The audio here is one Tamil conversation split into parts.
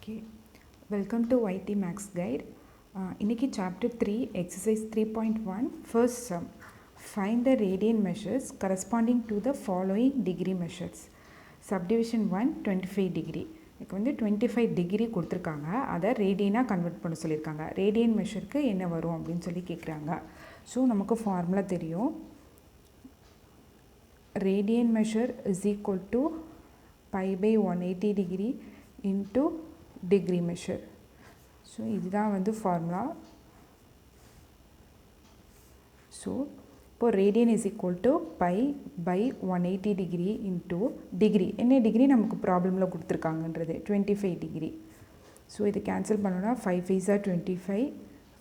Okay, welcome to YT Max Guide. இன்னைக்கு chapter 3 exercise 3.1 first sum. Find the radian measures corresponding to the following degree measures. Subdivision 1 25 degree. இதுக்கு வந்து 25 டிகிரி கொடுத்துருக்காங்க, அதை ரேடியனாக கன்வெர்ட் பண்ண சொல்லியிருக்காங்க. ரேடியன் மெஷருக்கு என்ன வரும் அப்படின்னு சொல்லி கேட்குறாங்க. ஸோ நமக்கு ஃபார்முலா தெரியும். Radian measure is equal to pi by 180 degree into degree measure. So இதுதான் வந்து ஃபார்முலா. ஸோ இப்போது radian is equal to pi by 180 degree into degree. என்ன டிகிரி நமக்கு ப்ராப்ளமில் கொடுத்துருக்காங்கன்றது 25 டிகிரி. ஸோ இது கேன்சல் பண்ணோன்னா 5 5s are 25,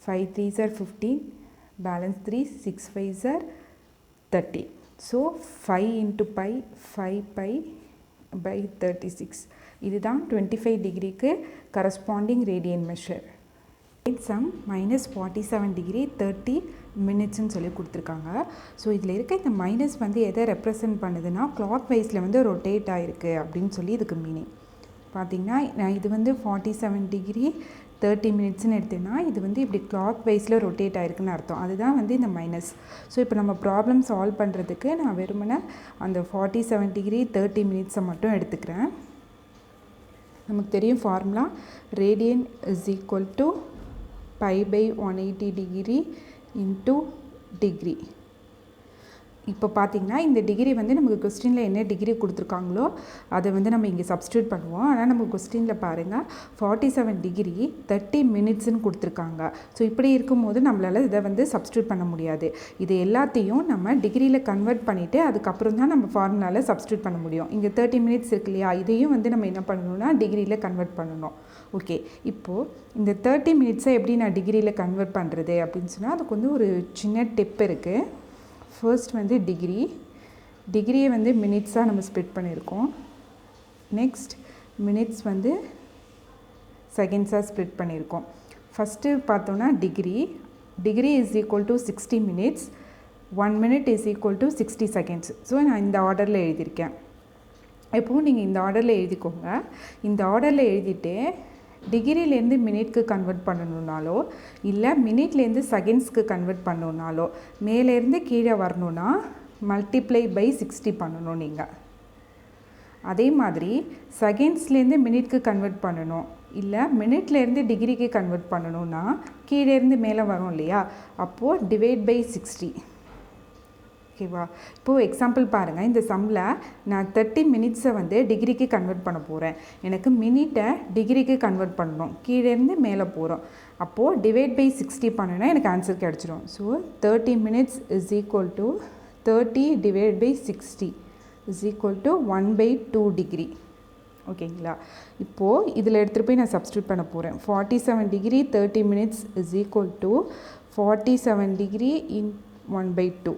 5 3s are 15, balance 3, 6 5s are 30. So 5 into pi 5 pi by 36. இதுதான் 25 டிகிரிக்கு corresponding radian measure. Some minus 47 degree 30 மினிட்ஸ்ன்னு சொல்லி கொடுத்துருக்காங்க. ஸோ இதில் இருக்க இந்த மைனஸ் வந்து எதை ரெப்ரசன்ட் பண்ணுதுன்னா கிளாக் வைஸில் வந்து ரொட்டேட் ஆகிருக்கு அப்படின்னு சொல்லி இதுக்கு மீனிங். பார்த்திங்கன்னா நான் இது வந்து 47 டிகிரி 30 மினிட்ஸ்ன்னு எடுத்தேன்னா இது வந்து இப்படி கிளாக் வைஸில் ரொட்டேட் ஆகிருக்குன்னு அர்த்தம். அதுதான் வந்து இந்த மைனஸ். ஸோ இப்போ நம்ம ப்ராப்ளம் சால்வ் பண்ணுறதுக்கு நான் வெறுமனே அந்த 47 டிகிரி 30 மினிட்ஸை மட்டும் எடுத்துக்கிறேன். நமக்கு தெரியும் formula radian is equal to pi by 180 degree into degree. இப்போ பார்த்திங்கன்னா இந்த டிகிரி வந்து நமக்கு கொஸ்டினில் என்ன டிகிரி கொடுத்துருக்காங்களோ அதை வந்து நம்ம இங்கே சப்ஸ்டியூட் பண்ணுவோம். ஆனால் நம்ம கொஸ்டினில் பாருங்கள் 47 டிகிரி 30 மினிட்ஸ்ன்னு கொடுத்துருக்காங்க. ஸோ இப்படி இருக்கும்போது நம்மளால் இதை வந்து சப்ஸ்டியூட் பண்ண முடியாது. இது எல்லாத்தையும் நம்ம டிகிரியில் கன்வெர்ட் பண்ணிவிட்டு அதுக்கப்புறம் தான் நம்ம ஃபார்முலாவில் சப்ஸ்டியூட் பண்ண முடியும். இங்கே 30 மினிட்ஸ் இருக்கு இல்லையா, இதையும் வந்து நம்ம என்ன பண்ணணும்னா டிகிரியில் கன்வெர்ட் பண்ணணும். ஓகே, இப்போது இந்த 30 மினிட்ஸை எப்படி நான் டிகிரியில் கன்வெர்ட் பண்ணுறது அப்படின்னு சொன்னால் அதுக்கு வந்து ஒரு சின்ன டிப் இருக்குது. ஃபர்ஸ்ட் வந்து டிகிரியை வந்து மினிட்ஸாக நம்ம ஸ்ப்ளிட் பண்ணியிருக்கோம். நெக்ஸ்ட் மினிட்ஸ் வந்து செகண்ட்ஸாக ஸ்ப்ளிட் பண்ணியிருக்கோம். ஃபஸ்ட்டு பார்த்தோன்னா degree is equal to 60 minutes, 1 minute is equal to 60 seconds. So நான் இந்த ஆர்டரில் எழுதியிருக்கேன். எப்போவும் நீங்கள் இந்த ஆர்டரில் எழுதிக்கோங்க. இந்த ஆர்டரில் எழுதிட்டு டிகிரிலேருந்து மினிட்க்கு கன்வெர்ட் பண்ணணுன்னாலோ இல்லை மினிட்லேருந்து செகண்ட்ஸ்க்கு கன்வெர்ட் பண்ணணுன்னாலோ மேலேருந்து கீழே வரணுன்னா மல்டிப்ளை பை 60 பண்ணணும் நீங்கள். அதே மாதிரி செகண்ட்ஸ்லேருந்து மினிட்க்கு கன்வெர்ட் பண்ணணும் இல்லை மினிட்லேருந்து டிகிரிக்கு கன்வெர்ட் பண்ணணுன்னா கீழேருந்து மேலே வரும் இல்லையா, அப்போது டிவைட் பை 60. ஓகேவா? இப்போது எக்ஸாம்பிள் பாருங்கள். இந்த சம்மில் நான் 30 மினிட்ஸை வந்து டிகிரிக்கு கன்வெர்ட் பண்ண போகிறேன். எனக்கு மினிட்டை டிகிரிக்கு கன்வெர்ட் பண்ணணும், கீழேருந்து மேலே போகிறோம். அப்போது டிவைட் பை 60 பண்ணணுன்னா எனக்கு ஆன்சர் கிடச்சிரும். So 30 minutes is equal to 30 divide by 60 is equal to 1/2 degree. ஓகேங்களா? இப்போது இதில் எடுத்துகிட்டு போய் நான் சப்ஸ்டியூட் பண்ண போகிறேன். 47 degree 30 minutes is equal to 47 degree in 1/2.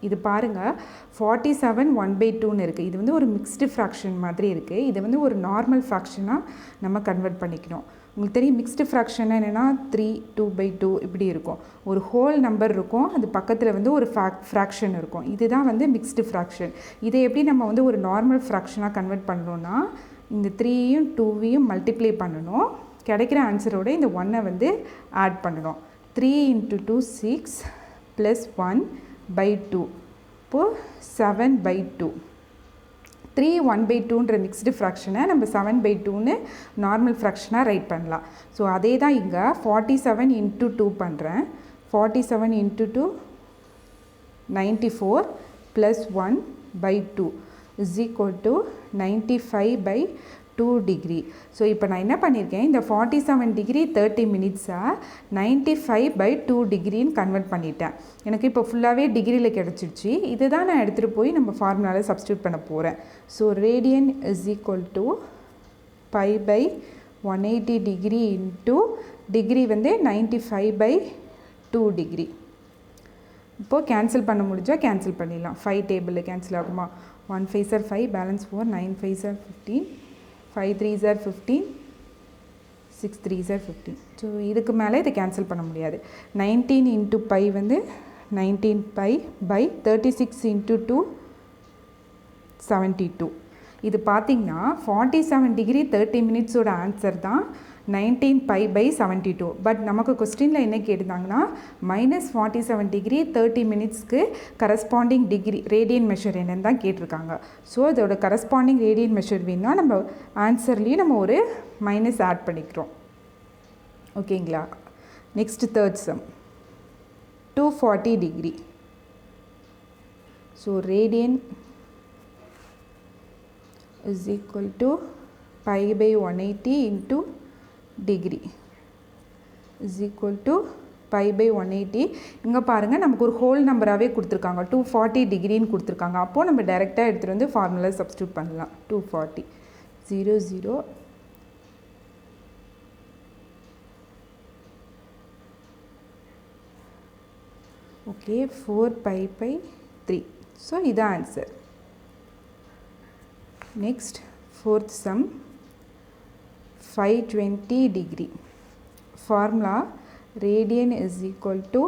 இது பாருங்கள் 47 1/2ன்னு இருக்குது. இது வந்து ஒரு மிக்ஸ்டு ஃப்ராக்ஷன் மாதிரி இருக்குது. இது வந்து ஒரு நார்மல் ஃப்ராக்ஷனாக நம்ம கன்வெர்ட் பண்ணிக்கணும். உங்களுக்கு தெரியும் மிக்ஸ்டு ஃப்ராக்ஷன் என்னென்னா 3 2/2 இப்படி இருக்கும். ஒரு ஹோல் நம்பர் இருக்கும், அது பக்கத்தில் வந்து ஒரு ஃப்ராக்ஷன் இருக்கும். இதுதான் வந்து மிக்ஸ்டு ஃப்ராக்ஷன். இதை எப்படி நம்ம வந்து ஒரு நார்மல் ஃப்ராக்ஷனாக கன்வெர்ட் பண்ணணும்னா இந்த 3யும் 2வையும் மல்டிப்ளை பண்ணணும். கிடைக்கிற ஆன்சரோட இந்த 1 வந்து ஆட் பண்ணணும். 3 × 2 6 + 1/2. இப்போது 7/2. 3 1/2ன்ற மிக்ஸ்டு ஃப்ராக்ஷனை நம்ம 7/2ன்னு நார்மல் ஃப்ராக்ஷனாக ரைட் பண்ணலாம். ஸோ அதே தான் இங்கே 47 × 2 பண்ணுறேன். 47 × 2 94 + 1/2 is equal to 95/2 degree. So இப்போ நான் என்ன பண்ணியிருக்கேன், இந்த 47 டிகிரி 30 மினிட்ஸை 95/2 டிகிரின்னு கன்வெர்ட் பண்ணிட்டேன். எனக்கு இப்போ ஃபுல்லாகவே டிகிரியில் கிடச்சிருச்சு. இதுதான் நான் எடுத்துகிட்டு போய் நம்ம ஃபார்முலாவில் சப்ஸ்டியூட் பண்ண போகிறேன். So radian is equal to pi by 180 degree into degree வந்து 95/2 டிகிரி. இப்போது கேன்சல் பண்ண முடிஞ்சால் கேன்சல் பண்ணிடலாம். 5 டேபிளில் கேன்சல் ஆகுமா? 1 5s are 5, balance 4, 9 5s are 15, 5 3s are 15, 6 3s are 15. So இதுக்கு மேலே இதை கேன்சல் பண்ண முடியாது. 19 × பை வந்து 19 பை பை 36 × 2 72. இது பார்த்திங்கன்னா 47 டிகிரி 30 மினிட்ஸோட ஆன்சர் தான் 19 பை பை 72. பட் நமக்கு கொஸ்டினில் என்ன கேட்டிருந்தாங்கன்னா -47 டிகிரி 30 மினிட்ஸ்க்கு கரஸ்பாண்டிங் டிகிரி ரேடியன் மெஷர் என்னன்னு தான் கேட்டிருக்காங்க. ஸோ இதோட கரஸ்பாண்டிங் ரேடியன் மெஷர் வேணும்னா நம்ம ஆன்சர்லேயும் நம்ம ஒரு மைனஸ் ஆட் பண்ணிக்கிறோம். ஓகேங்களா. Next third sum 240 degree. So radian is equal to pi by 180 into degree is equal to pi by 180. இங்கே பாருங்கள் நமக்கு ஒரு ஹோல் நம்பராகவே கொடுத்துருக்காங்க 240 டிகிரின்னு கொடுத்துருக்காங்க. அப்போது நம்ம டைரெக்டாக எடுத்துகிட்டு வந்து ஃபார்முலா சப்ஸ்டியூட் பண்ணலாம். 240 0 0 ஓகே 4 pi by 3. ஸோ இதான் answer. Next, fourth sum 520 degree. Formula radian is equal to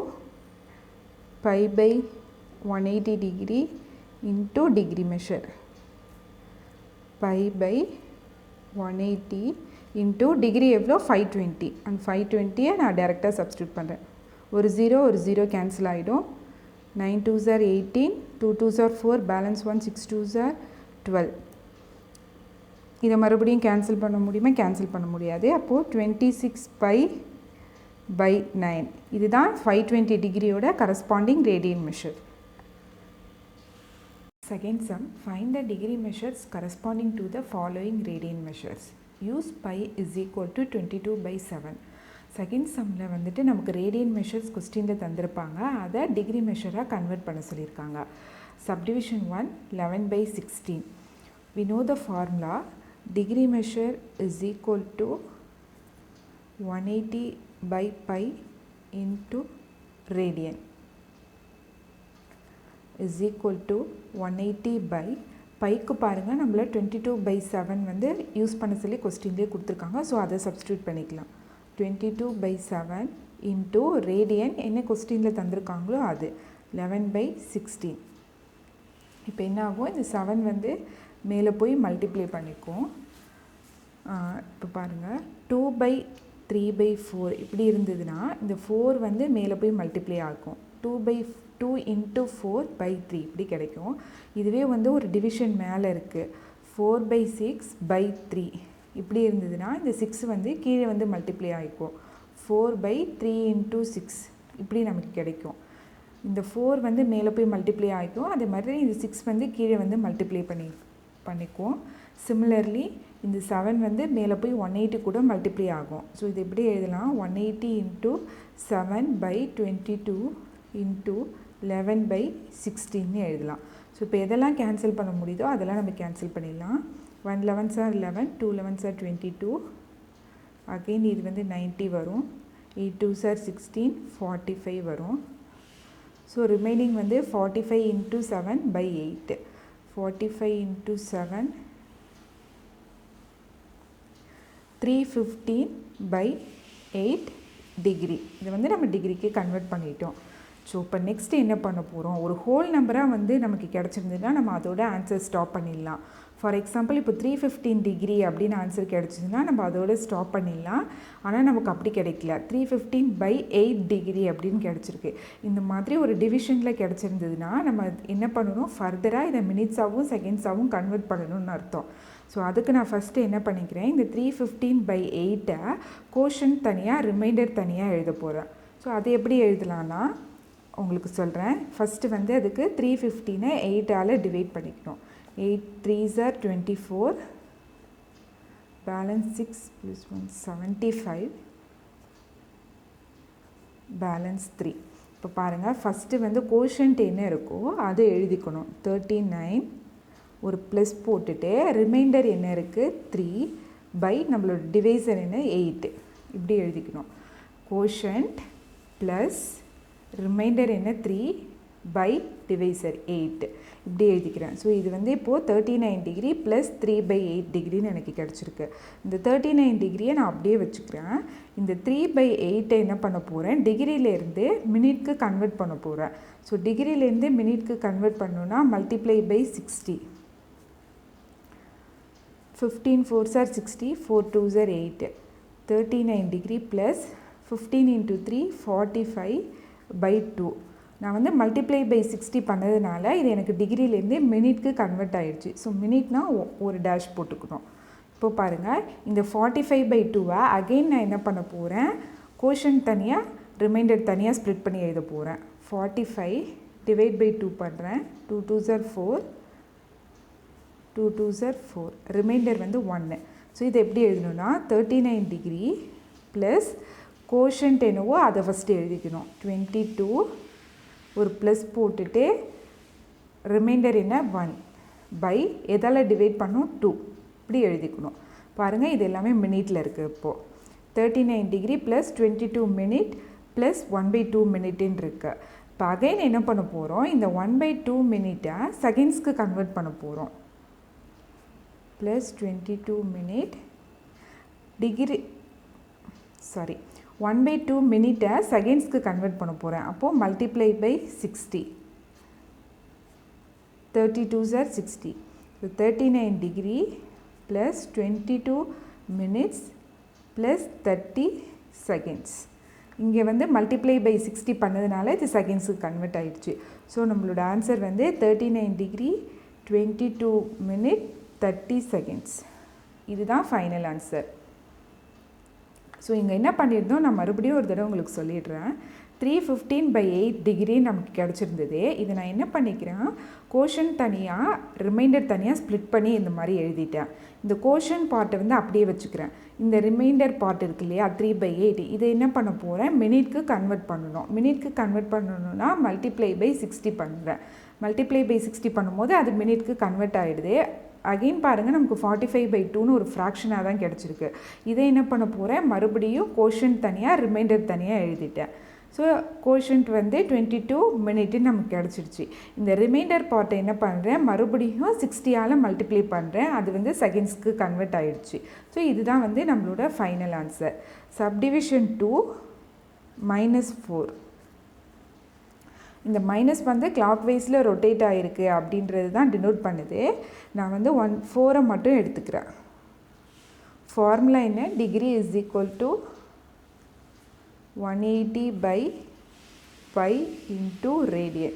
pi by 180 degree into degree measure. Pi by 180 into degree எவ்வளோ 520 and 520 நான் டைரெக்டாக சப்ஸ்டியூட் பண்ணுறேன். ஒரு 0 கேன்சல் ஆகிடும். 9 2s are 18, 2 2s are 4, balance 1, 6 2s are 12. இதை மறுபடியும் கேன்சல் பண்ண முடியுமா? கேன்சல் பண்ண முடியாது. அப்போது 26 பை பை 9 இதுதான் 520 டிகிரியோட corresponding radian measure. Second sum find the degree measures corresponding to the following radian measures. Use pi is equal to 22/7. Second சம்மில் வந்துட்டு நமக்கு ரேடியன் மெஷர்ஸ் கொஸ்டினில் தந்திருப்பாங்க. அதை டிகிரி மெஷராக கன்வெர்ட் பண்ண சொல்லியிருக்காங்க. Subdivision 1 11/16. We know the formula. Degree measure is equal to 180 by pi into radian is equal to 180 by bike பாருங்கள் நம்மள 22/7 வந்து யூஸ் பண்ண சொல்லி கொஸ்டின்லேயே கொடுத்துருக்காங்க. ஸோ அதை சப்ஸ்டியூட் பண்ணிக்கலாம். 22/7 இன்ட்டு ரேடியன் என்ன கொஸ்டினில் தந்திருக்காங்களோ அது 11/16. இப்போ என்ன ஆகும், இந்த 7 வந்து மேலே போய் மல்டிப்ளை பண்ணிக்கும். இப்போ பாருங்கள் 2/3/4 இப்படி இருந்ததுன்னா இந்த 4 வந்து மேலே போய் மல்டிப்ளை ஆகும். 2 into 4/3 இப்படி கிடைக்கும். இதுவே வந்து ஒரு டிவிஷன் மேலே இருக்குது 4/6/3 இப்படி இருந்ததுன்னா இந்த 6 வந்து கீழே வந்து மல்டிப்ளை ஆகிக்கும். 4/3 into 6 இப்படி நமக்கு கிடைக்கும். இந்த 4 வந்து மேலே போய் மல்டிப்ளை ஆகிக்கும். அதே மாதிரி இந்த 6 வந்து கீழே வந்து மல்டிப்ளை பண்ணிக்குவோம். சிமிலர்லி இந்த 7 வந்து மேலே போய் 180 கூட மல்டிப்ளை ஆகும். ஸோ இது எப்படி எழுதலாம், 180 into 7/22 into 11/16 எழுதலாம். ஸோ இப்போ எதெல்லாம் கேன்சல் பண்ண முடியுதோ அதெல்லாம் நம்ம கேன்சல் பண்ணிடலாம். 1 11s are 11, 2 11s are 22, again இது வந்து 90 வரும். 8 2s are 16, 45 வரும். ஸோ ரிமைனிங் வந்து 45 into 7/8. 45 into 7 315/8 degree. இதை வந்து நம்ம டிகிரிக்கு கன்வெர்ட் பண்ணிட்டோம். ஸோ இப்போ நெக்ஸ்ட் என்ன பண்ண போகிறோம், ஒரு ஹோல் நம்பராக வந்து நமக்கு கிடச்சிருந்ததுன்னா நம்ம அதோட ஆன்சர் ஸ்டாப் பண்ணிடலாம். ஃபார் எக்ஸாம்பிள் இப்போ 315 டிகிரி அப்படின்னு ஆன்சர் கிடச்சிதுன்னா நம்ம அதோட ஸ்டாப் பண்ணிடலாம். ஆனால் நமக்கு அப்படி கிடைக்கல, 315/8 டிகிரி அப்படின்னு கிடச்சிருக்கு. இந்த மாதிரி ஒரு டிவிஷனில் கிடச்சிருந்ததுன்னா நம்ம என்ன பண்ணணும், ஃபர்தராக இதை மினிட்ஸாகவும் செகண்ட்ஸாகவும் கன்வெர்ட் பண்ணணும்னு அர்த்தம். ஸோ அதுக்கு நான் ஃபஸ்ட்டு என்ன பண்ணிக்கிறேன், இந்த 315/8 கோஷன் தனியாக ரிமைண்டர் தனியாக எழுத போகிறேன். ஸோ அது எப்படி எழுதலான்னா உங்களுக்கு சொல்கிறேன். ஃபஸ்ட்டு வந்து அதுக்கு 315 8ஆல் டிவைட் பண்ணிக்கணும். 8 3s are 24, balance 6 plus 1 75, balance 3. இப்போ பாருங்கள் ஃபஸ்ட்டு வந்து கோஷன்ட் என்ன இருக்கோ அதை எழுதிக்கணும். 39 ஒரு ப்ளஸ் போட்டுட்டு ரிமைண்டர் என்ன இருக்குது 3 பை நம்மளோட டிவைசர் என்ன 8 இப்படி எழுதிக்கணும். கோஷன்ட் ப்ளஸ் ரிமைண்டர் என்ன 3 பை டிவைசர் 8 இப்படி எழுதிக்கிறேன். ஸோ இது வந்து இப்போது 39 டிகிரி ப்ளஸ் 3/8 டிகிரின்னு எனக்கு கிடச்சிருக்கு. இந்த 39 டிகிரியை நான் அப்படியே வச்சுக்கிறேன். இந்த 3/8 என்ன பண்ண போகிறேன், டிகிரியிலேருந்து மினிட்க்கு கன்வெர்ட் பண்ண போகிறேன். ஸோ டிகிரியிலேருந்து மினிட்க்கு கன்வெர்ட் பண்ணணுன்னா multiply by 60. 15 4s are 60, 4 2s are 8, 39 degree plus 15 into 3 45 by 2. நான் வந்து மல்டிப்ளை பை 60 பண்ணதுனால இது எனக்கு டிகிரிலேருந்து மினிட்க்கு கன்வெர்ட் ஆகிடுச்சு. ஸோ மினிட்னா ஒரு டேஷ் போட்டுக்கணும். இப்போ பாருங்கள், இந்த 45 by 2-வை அகெயின் நான் என்ன பண்ண போகிறேன், கோஷன்ட் தனியாக ரிமைண்டர் தனியாக ஸ்ப்ளிட் பண்ணி எழுத போகிறேன். 45 டிவைட் பை 2 பண்ணுறேன். 2 2s are 4, 2 2s are 4, reminder வந்து 1. ஸோ இது எப்படி எழுதணும்னா 39 டிகிரி ப்ளஸ் கோஷன்ட் என்னவோ அதை ஃபஸ்ட்டு எழுதிக்கணும். 22 ஒரு ப்ளஸ் போட்டுட்டு ரிமைண்டர் என்ன 1 பை எதால் டிவைட் பண்ணோம் 2, இப்படி எழுதிக்கணும். பாருங்கள், இது எல்லாமே மினிட்டில் இருக்குது. இப்போது 39 டிகிரி ப்ளஸ் 22 மினிட் ப்ளஸ் 1/2 மினிட்டுன்னு இருக்குது. இப்போ அகைன் என்ன பண்ண போகிறோம், இந்த 1/2 மினிட்டை செகண்ட்ஸ்க்கு கன்வெர்ட் பண்ண போகிறோம். ப்ளஸ் 22 மினிட் டிகிரி 1/2 மினிட்டை செகண்ட்ஸ்க்கு கன்வெர்ட் பண்ண போகிறேன். அப்போது multiply by 60, 32s are 60. So 39 degree plus 22 minutes plus 30 seconds. இங்கே வந்து மல்டிப்ளை பை 60 பண்ணதுனால இது செகண்ட்ஸுக்கு கன்வெர்ட் ஆகிடுச்சு. ஸோ நம்மளோட ஆன்சர் வந்து 39 டிகிரி 22 மினிட் 30 செகண்ட்ஸ். இதுதான் ஃபைனல் ஆன்சர். ஸோ இங்கே என்ன பண்ணியிருந்தோம், நான் மறுபடியும் ஒரு தடவை உங்களுக்கு சொல்லிடுறேன். 315 by 8 டிகிரி நமக்கு கிடச்சிருந்தது. இதை நான் என்ன பண்ணிக்கிறேன், கோஷன் தனியாக ரிமைண்டர் தனியாக ஸ்ப்ளிட் பண்ணி இந்த மாதிரி எழுதிட்டேன். இந்த கோஷன் பார்ட்டை வந்து அப்படியே வச்சுக்கிறேன். இந்த ரிமைண்டர் பார்ட் இருக்கு இல்லையா 3/8, இதை என்ன பண்ண போகிறேன், மினிட்க்கு கன்வெர்ட் பண்ணணும். மினிட்க்கு கன்வெர்ட் பண்ணணும்னா மல்டிப்ளை பை 60 பண்ணுறேன். மல்டிப்ளை பை 60 பண்ணும்போது அது மினிட்க்கு கன்வெர்ட் ஆகிடுது. அகெயின் பாருங்கள், நமக்கு 45 by 2ன்னு ஒரு ஃப்ராக்ஷனாக தான் கிடச்சிருக்கு. இதை என்ன பண்ண போகிறேன், மறுபடியும் கோஷன் தனியாக ரிமைண்டர் தனியாக எழுதிட்டேன். ஸோ கோஷன்ட் வந்து 22 மினிட்டுன்னு நமக்கு கிடச்சிருச்சு. இந்த ரிமைண்டர் பார்ட்டை என்ன பண்ணுறேன், மறுபடியும் 60ஆல் மல்டிப்ளை பண்ணுறேன். அது வந்து செகண்ட்ஸ்க்கு கன்வெர்ட் ஆகிடுச்சு. ஸோ இதுதான் வந்து நம்மளோட ஃபைனல் ஆன்சர். சப்டிவிஷன் 2 -4. இந்த மைனஸ் வந்து கிளாக் வைஸில் ரொட்டேட் ஆகிருக்கு அப்படின்றது தான் டினோட் பண்ணுது. நான் வந்து 4 மட்டும் எடுத்துக்கிறேன். ஃபார்முலா என்ன, degree is equal to 180 by pi into radian.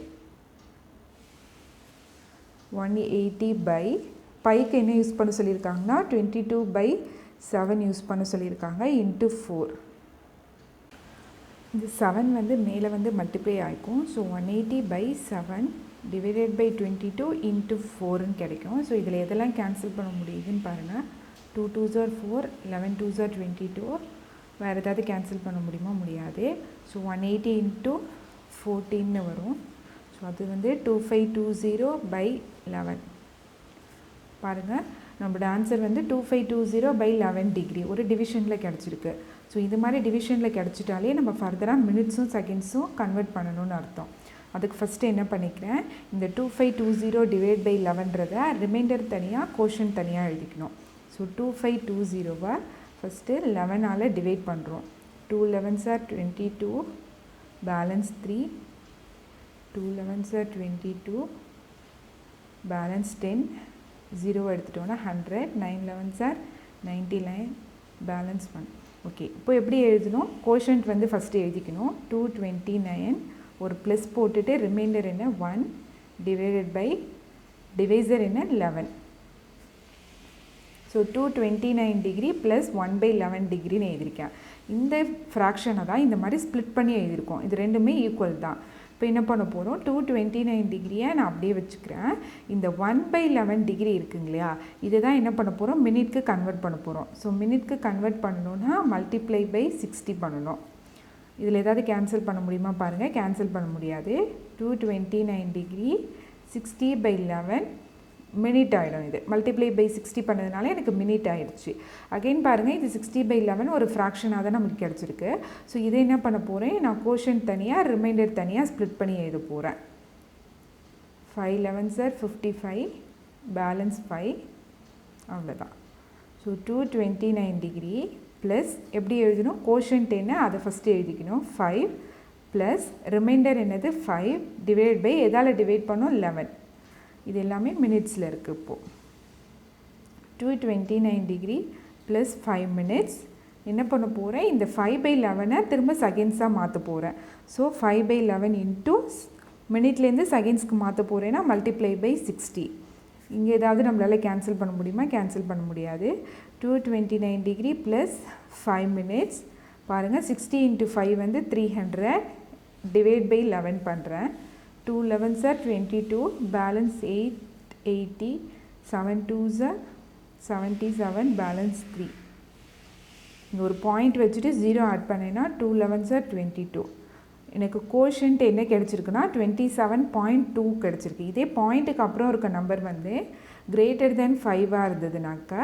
180 by bike என்ன யூஸ் பண்ண சொல்லியிருக்காங்கன்னா 22/7 யூஸ் பண்ண சொல்லியிருக்காங்க இன்ட்டு 4. இந்த 7 வந்து மேலே வந்து மல்டிப்ளை ஆகிக்கும். So 180 by 7 divided by 22 into 4ன்னு கிடைக்கும். ஸோ இதில் எதெல்லாம் கேன்சல் பண்ண முடியுதுன்னு பாருங்கள். 2 2s are 4, 11 2s are 22. வேறு ஏதாவது கேன்சல் பண்ண முடியுமா, முடியாது. ஸோ 180 இன்ட்டு 14ன்னு வரும். ஸோ அது வந்து 2520 by 11. பாருங்கள், நம்மளோட ஆன்சர் வந்து 2520 by 11 டிகிரி ஒரு டிவிஷனில் கிடச்சிருக்கு. ஸோ இது மாதிரி டிவிஷனில் கிடச்சிட்டாலே நம்ம ஃபர்தராக மினிட்ஸும் செகண்ட்ஸும் கன்வெர்ட் பண்ணணும்னு அர்த்தம். அதுக்கு ஃபஸ்ட்டு என்ன பண்ணிக்கிறேன், இந்த 2520 டிவைட் பை 11ன்றதை ரிமைண்டர் தனியாக கோஷன் தனியாக எழுதிக்கணும். ஸோ 2520-வை ஃபஸ்ட்டு 11ஆல் டிவைட் பண்ணுறோம். 2 11s are 22, balance 3, 2 11s are 22, balance 10, 0 எடுத்துட்டோன்னா 100, 9 11s are 99, balance 1. Okay, இப்போ எப்படி எழுதணும், கோஷன்ட் வந்து ஃபஸ்ட்டு எழுதிக்கணும். 229 ஒரு ப்ளஸ் போட்டுட்டு ரிமைண்டர் என்ன 1 டிவைடட் பை டிவைசர் என்ன 11. ஸோ 229 டிகிரி ப்ளஸ் 1/11 டிகிரின்னு எழுதியிருக்கேன். இந்த ஃப்ராக்ஷனை தான் இந்த மாதிரி ஸ்ப்ளிட் பண்ணி எழுதியிருக்கோம். இது ரெண்டுமே ஈக்குவல் தான். இப்போ என்ன பண்ண போகிறோம், 229 டிகிரியை நான் அப்படியே வச்சுக்கிறேன். இந்த 1/11 டிகிரி இருக்குங்க இல்லையா, இதை தான் என்ன பண்ண போகிறோம், மினிட்க்கு கன்வெர்ட் பண்ண போகிறோம். ஸோ மினிட்க்கு கன்வெர்ட் பண்ணணுன்னா மல்டிப்ளை பை 60 பண்ணணும். இதில் ஏதாவது கேன்சல் பண்ண முடியுமா பாருங்கள், கேன்சல் பண்ண முடியாது. 229 டிகிரி 60/11 மினிட் ஆகிடும். இது மல்டிப்ளை பை 60 பண்ணதுனால எனக்கு மினிட் ஆகிடுச்சு. அகெயின் பாருங்கள், இது 60/11 ஒரு ஃப்ராக்ஷனாக தான் நமக்கு கிடச்சிருக்கு. ஸோ இதை என்ன பண்ண போகிறேன், நான் கோஷன் தனியாக ரிமைண்டர் தனியாக ஸ்ப்ளிட் பண்ணி எழுத போகிறேன். 5 11s are 55, பேலன்ஸ் 5, அவ்வளோதான். ஸோ 229 டிகிரி ப்ளஸ் எப்படி எழுதணும், கோஷன்ட் என்ன அதை ஃபஸ்ட்டு எழுதிக்கணும் 5 ப்ளஸ் ரிமைண்டர் என்னது 5 டிவைட் பை எதால் டிவைட் பண்ணோம் 11. இது எல்லாமே மினிட்ஸில் இருக்குது. இப்போது 229 degree plus 5 minutes. என்ன பண்ண போகிறேன், இந்த 5/11 திரும்ப செகண்ட்ஸாக மாற்ற போகிறேன். ஸோ 5/11 இன்ட்டு மினிட்லேருந்து செகண்ட்ஸ்க்கு மாற்ற போகிறேன்னா மல்டிப்ளை பை 60. இங்கே ஏதாவது நம்மளால் கேன்சல் பண்ண முடியுமா? கேன்சல் பண்ண முடியாது. 229 டிகிரி ப்ளஸ் 5 மினிட்ஸ். பாருங்கள், 60 இன்ட்டு 5 வந்து 300, டிவைட் பை 11 பண்ணுறேன். 2 11s are 22, balance 880, 7 2s are 77, balance 3. இங்கே ஒரு பாயிண்ட் வச்சுட்டு 0 ஆட் பண்ணேன்னா 2 11s are 22. எனக்கு கோஷன்ட் என்ன கிடச்சிருக்குன்னா 27.2 கிடச்சிருக்கு. இதே பாயிண்ட்டுக்கு அப்புறம் இருக்க நம்பர் வந்து கிரேட்டர் தென் 5 இருந்ததுனாக்கா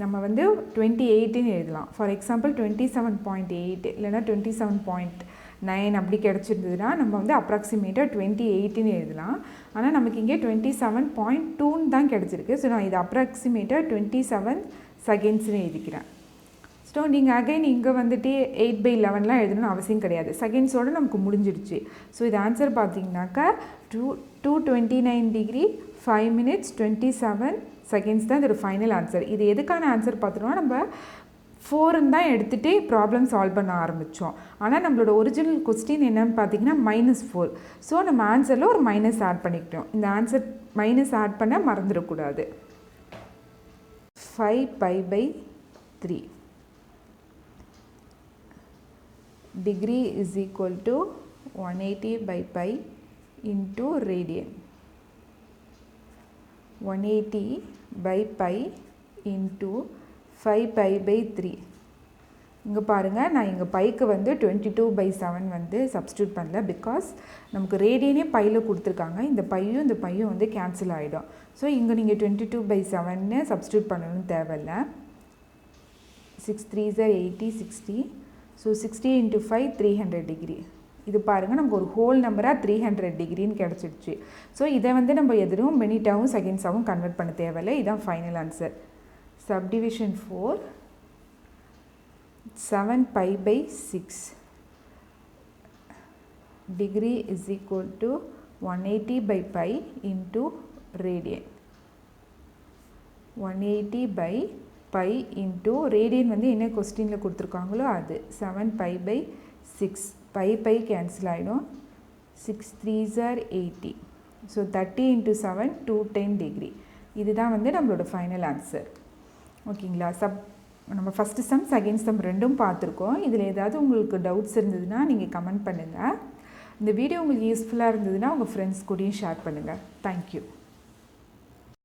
நம்ம வந்து 28ன்னு எழுதலாம். ஃபார் எக்ஸாம்பிள் 27.8 இல்லைனா 27.9 அப்படி கிடச்சிருந்ததுன்னா நம்ம வந்து அப்ராக்சிமேட்டாக 28ன்னு எழுதலாம். ஆனால் நமக்கு இங்கே 27.2ன்னு தான் கிடச்சிருக்கு. ஸோ நான் இது அப்ராக்சிமேட்டாக 27 செகண்ட்ஸ்ன்னு எழுதிக்கிறேன். ஸோ நீங்கள் அகைன் இங்கே வந்துட்டு 8/11லாம் எழுதணும்னு அவசியம் கிடையாது. செகண்ட்ஸோடு நமக்கு முடிஞ்சிடுச்சு. ஸோ இது ஆன்சர் பார்த்தீங்கன்னாக்கா 229 டிகிரி 5 மினிட்ஸ் 27 செகண்ட்ஸ் தான் இதோட ஃபைனல் ஆன்சர். இது எதுக்கான ஆன்சர் பார்த்தோம்னா நம்ம 4ன்னு தான் எடுத்துகிட்டு ப்ராப்ளம் சால்வ் பண்ண ஆரம்பித்தோம். ஆனால் நம்மளோட ஒரிஜினல் கொஸ்டின் என்னன்னு பார்த்தீங்கன்னா -4. ஸோ நம்ம ஆன்சரில் ஒரு மைனஸ் ஆட் பண்ணிக்கிட்டோம். இந்த ஆன்சர் மைனஸ் ஆட் பண்ண மறந்துடக்கூடாது. 5π/3 degree is equal to 180/π into radian. 180/π into 5π/3. இங்கே பாருங்கள், நான் இங்கே பைக்கு வந்து 22/7 வந்து சப்ஸ்டியூட் பண்ணல. பிகாஸ் நமக்கு ரேடியனே பையில் கொடுத்துருக்காங்க. இந்த பையும் இந்த பையும் வந்து கேன்சல் ஆகிடும். ஸோ இங்கே நீங்கள் 22/7 சப்ஸ்டியூட் பண்ணணும்னு தேவையில்லை. 6 3s are 80, 60. So 60 into 5 300 degree. இது பாருங்கள், நமக்கு ஒரு ஹோல் நம்பராக 300 டிகிரின்னு கிடச்சிடுச்சு. ஸோ இதை வந்து நம்ம எதுவும் மினிட்டாகவும் செகண்ட்ஸாகவும் கன்வெர்ட் பண்ண தேவையில்லை. இதுதான் final answer. Subdivision 4 7π/6 degree is equal to 180/π into radian. 180/π into radian வந்து என்ன கொஸ்டினில் கொடுத்துருக்காங்களோ அது 7π/6. பை கேன்சல் ஆகிடும். 6 3s are 80. So 30 into 7 210 degree. இதுதான் வந்து நம்மளோட ஃபைனல் ஆன்சர். ஓகேங்களா? நம்ம ஃபஸ்ட்டு சம் செகண்ட் சம் ரெண்டும் பார்த்துருக்கோம். இதில் ஏதாவது உங்களுக்கு டவுட்ஸ் இருந்ததுன்னா நீங்கள் கமெண்ட் பண்ணுங்கள். இந்த வீடியோ உங்களுக்கு யூஸ்ஃபுல்லாக இருந்ததுன்னா உங்கள் ஃப்ரெண்ட்ஸ் கூடயும் ஷேர் பண்ணுங்கள். தேங்க்யூ.